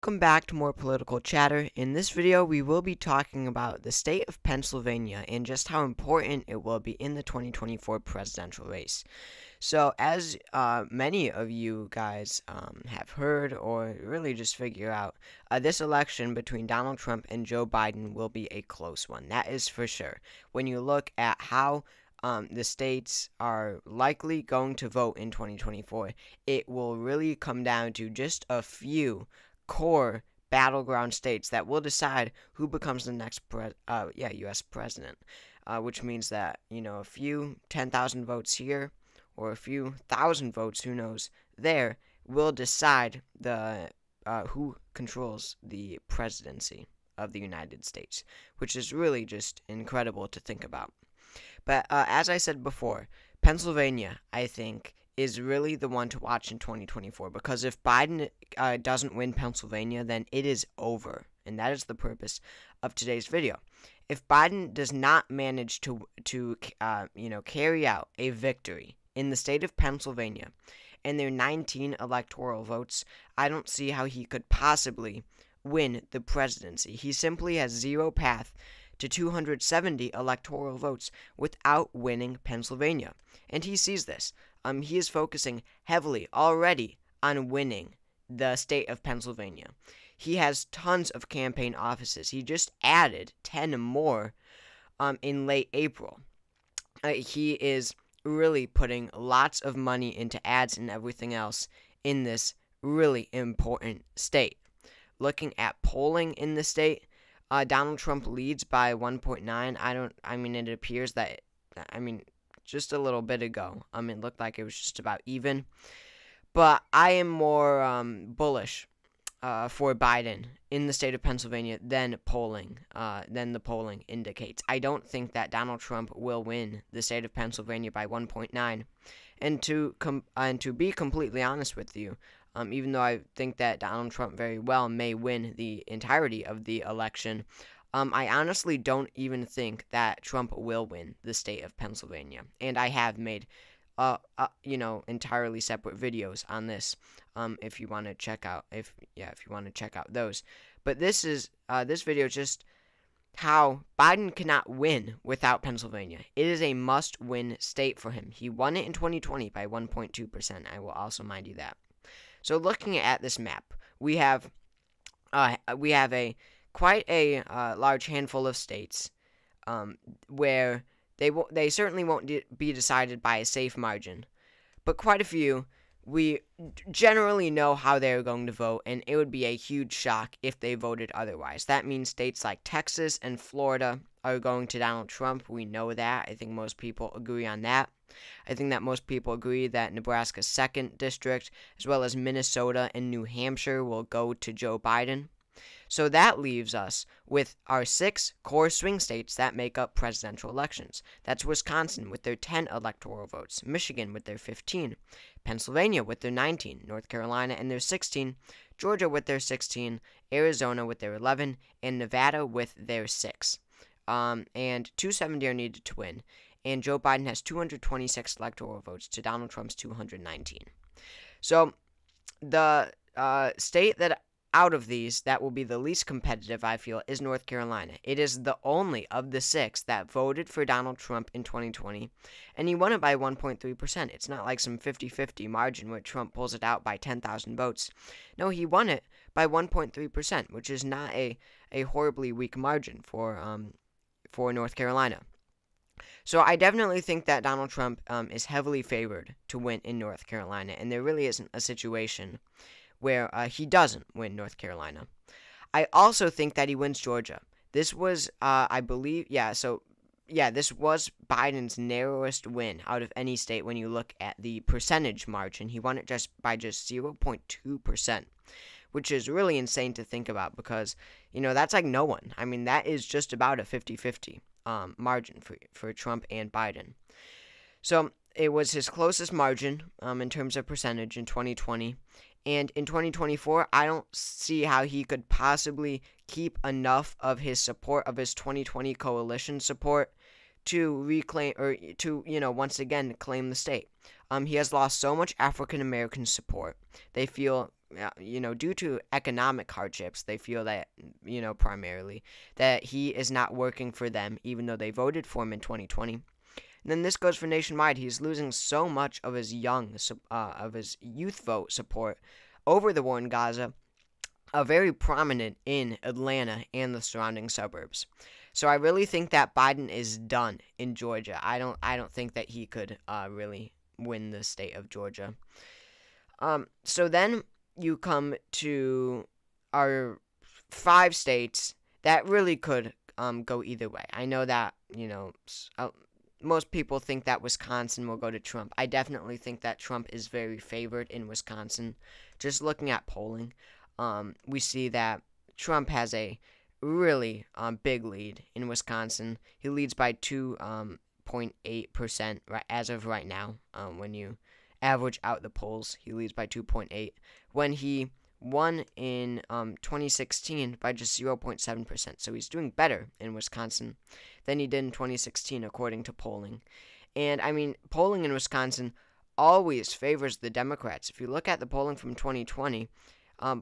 Welcome back to more political chatter. In this video, we will be talking about the state of Pennsylvania and just how important it will be in the 2024 presidential race. So, as many of you guys have heard or really just figure out, this election between Donald Trump and Joe Biden will be a close one. That is for sure. When you look at how the states are likely going to vote in 2024, it will really come down to just a few core battleground states that will decide who becomes the next U.S. president, which means that, a few 10,000 votes here or a few thousand votes, who knows, there will decide who controls the presidency of the United States, which is really just incredible to think about. But as I said before, Pennsylvania, I think, is really the one to watch in 2024, because if Biden doesn't win Pennsylvania, then it is over, and that is the purpose of today's video. If Biden does not manage to carry out a victory in the state of Pennsylvania and their 19 electoral votes, I don't see how he could possibly win the presidency. He simply has zero path to 270 electoral votes without winning Pennsylvania, and he sees this. He is focusing heavily already on winning the state of Pennsylvania. He has tons of campaign offices. He just added 10 more in late April. He is really putting lots of money into ads and everything else in this really important state. Looking at polling in the state, Donald Trump leads by 1.9. It appears that, just a little bit ago, it looked like it was just about even. But I am more bullish for Biden in the state of Pennsylvania than the polling indicates. I don't think that Donald Trump will win the state of Pennsylvania by 1.9. And to be completely honest with you, even though I think that Donald Trump very well may win the entirety of the election, I honestly don't even think that Trump will win the state of Pennsylvania. And I have made, entirely separate videos on this. If you want to check out, those. But this video is just how Biden cannot win without Pennsylvania. It is a must-win state for him. He won it in 2020 by 1.2%. I will also mind you that. So looking at this map, we have quite a large handful of states where they certainly won't be decided by a safe margin, but quite a few we generally know how they're going to vote, and it would be a huge shock if they voted otherwise. That means states like Texas and Florida are going to Donald Trump. We know that. I think most people agree on that. I think that most people agree that Nebraska's 2nd district, as well as Minnesota and New Hampshire, will go to Joe Biden. So that leaves us with our 6 core swing states that make up presidential elections. That's Wisconsin with their 10 electoral votes, Michigan with their 15, Pennsylvania with their 19, North Carolina and their 16, Georgia with their 16, Arizona with their 11, and Nevada with their 6. And 270 are needed to win. And Joe Biden has 226 electoral votes to Donald Trump's 219. So the state that out of these that will be the least competitive, I feel, is North Carolina. It is the only of the 6 that voted for Donald Trump in 2020, and he won it by 1.3%. It's not like some 50-50 margin where Trump pulls it out by 10,000 votes. No, he won it by 1.3%, which is not a horribly weak margin for North Carolina. So I definitely think that Donald Trump is heavily favored to win in North Carolina, and there really isn't a situation where he doesn't win North Carolina. I also think that he wins Georgia. This was, I believe, this was Biden's narrowest win out of any state when you look at the percentage margin. He won it by 0.2%, which is really insane to think about because, that's like no one. That is just about a 50-50 margin for Trump and Biden. So it was his closest margin in terms of percentage in 2020. And in 2024, I don't see how he could possibly keep enough of his support, of his 2020 coalition support, to reclaim, or to, once again claim the state. He has lost so much African American support. They feel due to economic hardships, they feel that, primarily, that he is not working for them, even though they voted for him in 2020. And then this goes for nationwide. He's losing so much of his youth vote support over the war in Gaza, very prominent in Atlanta and the surrounding suburbs. So I really think that Biden is done in Georgia. I don't think that he could really win the state of Georgia. So then you come to our 5 states that really could go either way. I know that, most people think that Wisconsin will go to Trump. I definitely think that Trump is very favored in Wisconsin. Just looking at polling, we see that Trump has a really big lead in Wisconsin. He leads by 2.8% as of right now. When you average out the polls, he leads by 2.8. When he won in 2016 by just 0.7%. So he's doing better in Wisconsin than he did in 2016, according to polling. And, polling in Wisconsin always favors the Democrats. If you look at the polling from 2020,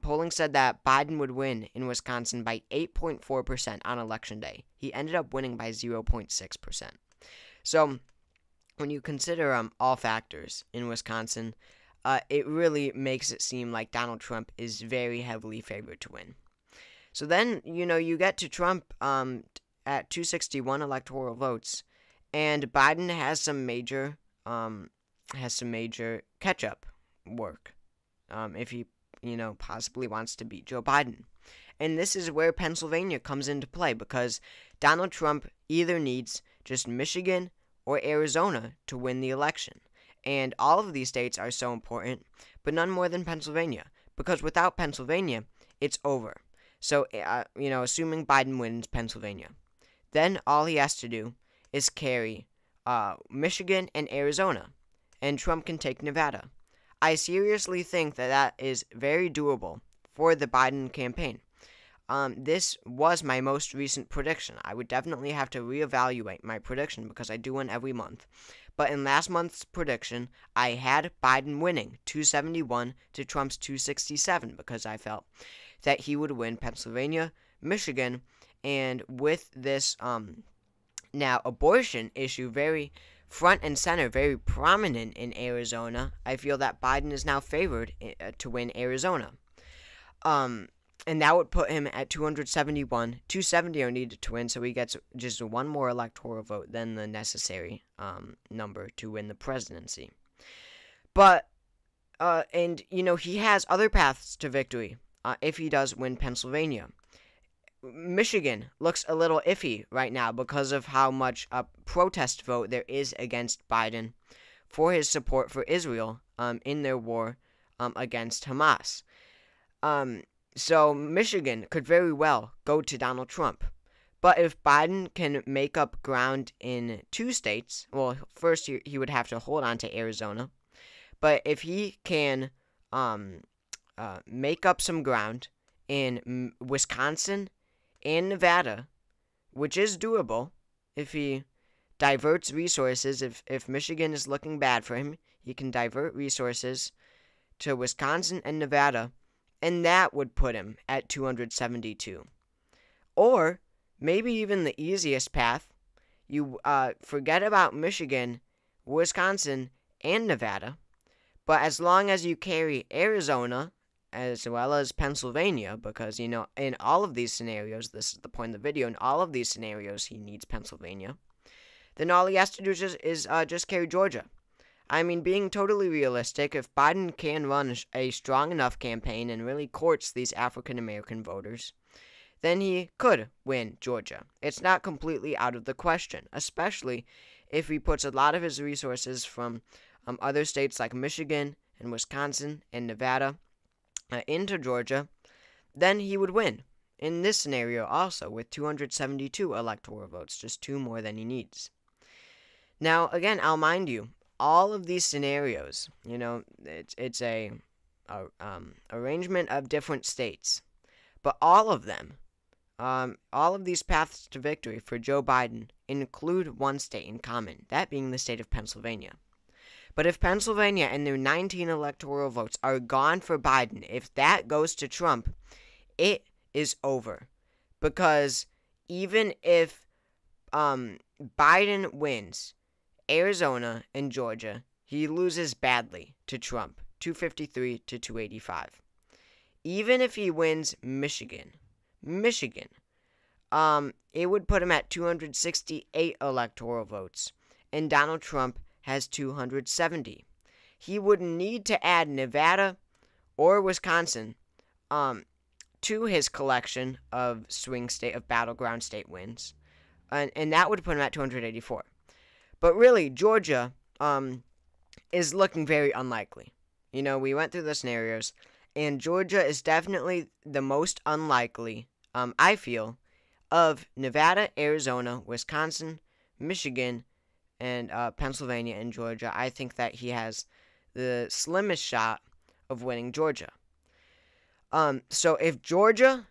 polling said that Biden would win in Wisconsin by 8.4% on Election Day. He ended up winning by 0.6%. So when you consider all factors in Wisconsin, it really makes it seem like Donald Trump is very heavily favored to win. So then, you get to Trump at 261 electoral votes, and Biden has some major catch-up work if he, possibly wants to beat Joe Biden. And this is where Pennsylvania comes into play, because Donald Trump either needs just Michigan or Arizona to win the election. And all of these states are so important, but none more than Pennsylvania, because without Pennsylvania, it's over. So, assuming Biden wins Pennsylvania, then all he has to do is carry Michigan and Arizona, and Trump can take Nevada. I seriously think that is very doable for the Biden campaign. This was my most recent prediction. I would definitely have to reevaluate my prediction because I do one every month. But in last month's prediction, I had Biden winning 271 to Trump's 267 because I felt that he would win Pennsylvania, Michigan, and with this now abortion issue very front and center, very prominent in Arizona, I feel that Biden is now favored to win Arizona. And that would put him at 271. 270 are needed to win, so he gets just one more electoral vote than the necessary number to win the presidency. But, he has other paths to victory if he does win Pennsylvania. Michigan looks a little iffy right now because of how much a protest vote there is against Biden for his support for Israel in their war against Hamas. So Michigan could very well go to Donald Trump. But if Biden can make up ground in 2 states, well, first he would have to hold on to Arizona. But if he can make up some ground in Wisconsin and Nevada, which is doable if he diverts resources, if Michigan is looking bad for him, he can divert resources to Wisconsin and Nevada, and that would put him at 272. Or maybe even the easiest path, you forget about Michigan, Wisconsin, and Nevada, but as long as you carry Arizona as well as Pennsylvania, because, in all of these scenarios, this is the point of the video, in all of these scenarios he needs Pennsylvania, then all he has to do is just carry Georgia. Being totally realistic, if Biden can run a strong enough campaign and really courts these African-American voters, then he could win Georgia. It's not completely out of the question, especially if he puts a lot of his resources from other states like Michigan and Wisconsin and Nevada into Georgia, then he would win. In this scenario also, with 272 electoral votes, just 2 more than he needs. Now, again, I'll mind you, all of these scenarios, it's a arrangement of different states, but all of them, all of these paths to victory for Joe Biden include one state in common, that being the state of Pennsylvania. But if Pennsylvania and their 19 electoral votes are gone for Biden, if that goes to Trump, it is over. Because even if Biden wins Arizona and Georgia, he loses badly to Trump, 253 to 285. Even if he wins Michigan, it would put him at 268 electoral votes, and Donald Trump has 270. He would need to add Nevada or Wisconsin to his collection of battleground state wins, and that would put him at 284. But really, Georgia is looking very unlikely. You know, we went through the scenarios, and Georgia is definitely the most unlikely, I feel, of Nevada, Arizona, Wisconsin, Michigan, and Pennsylvania and Georgia. I think that he has the slimmest shot of winning Georgia. So if Georgia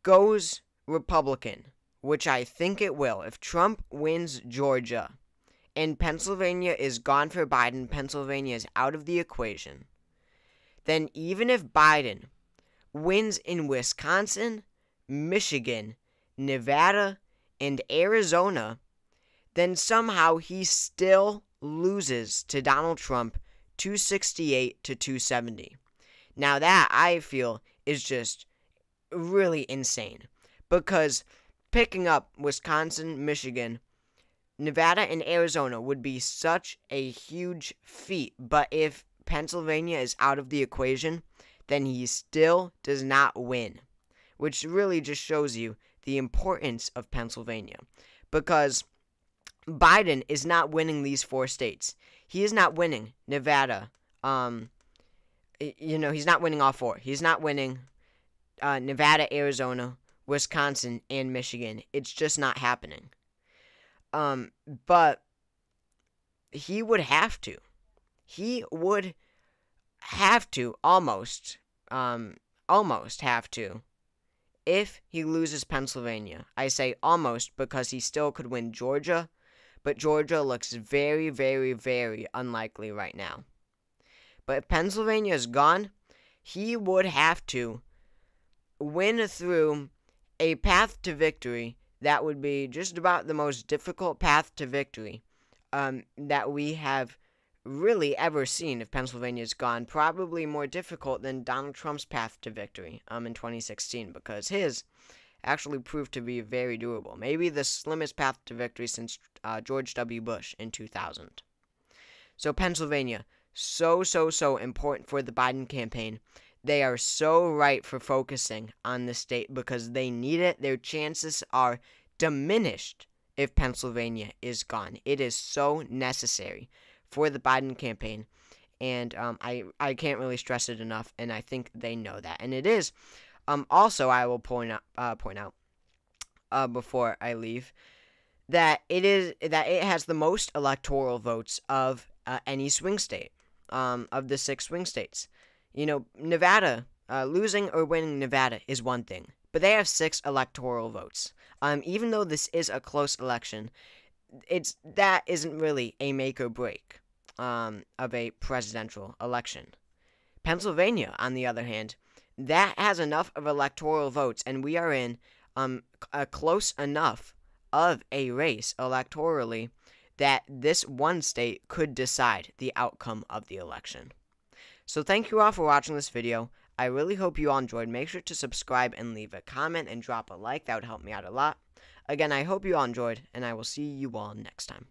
goes Republican, which I think it will, if Trump wins Georgia and Pennsylvania is gone for Biden, Pennsylvania is out of the equation, then even if Biden wins in Wisconsin, Michigan, Nevada, and Arizona, then somehow he still loses to Donald Trump 268 to 270. Now that, I feel, is just really insane. Because picking up Wisconsin, Michigan, Nevada, and Arizona would be such a huge feat. But if Pennsylvania is out of the equation, then he still does not win. Which really just shows you the importance of Pennsylvania. Because Biden is not winning these 4 states. He is not winning Nevada. He's not winning all 4. He's not winning Nevada, Arizona, Wisconsin, and Michigan. It's just not happening. But he would have to. He would have to, almost have to, if he loses Pennsylvania. I say almost because he still could win Georgia, but Georgia looks very, very, very unlikely right now. But if Pennsylvania is gone, he would have to win through a path to victory that would be just about the most difficult path to victory that we have really ever seen if Pennsylvania is gone. Probably more difficult than Donald Trump's path to victory in 2016, because his actually proved to be very doable. Maybe the slimmest path to victory since George W. Bush in 2000. So Pennsylvania, so important for the Biden campaign. They are so right for focusing on the state because they need it. Their chances are diminished if Pennsylvania is gone. It is so necessary for the Biden campaign, and I can't really stress it enough, and I think they know that. And it is, also I will point out before I leave, that it has the most electoral votes of any swing state, of the 6 swing states. You know, Nevada, losing or winning Nevada is one thing, but they have 6 electoral votes. Even though this is a close election, that isn't really a make or break of a presidential election. Pennsylvania, on the other hand, that has enough of electoral votes, and we are in a close enough of a race electorally that this one state could decide the outcome of the election. So thank you all for watching this video. I really hope you all enjoyed. Make sure to subscribe and leave a comment and drop a like. That would help me out a lot. Again, I hope you all enjoyed, and I will see you all next time.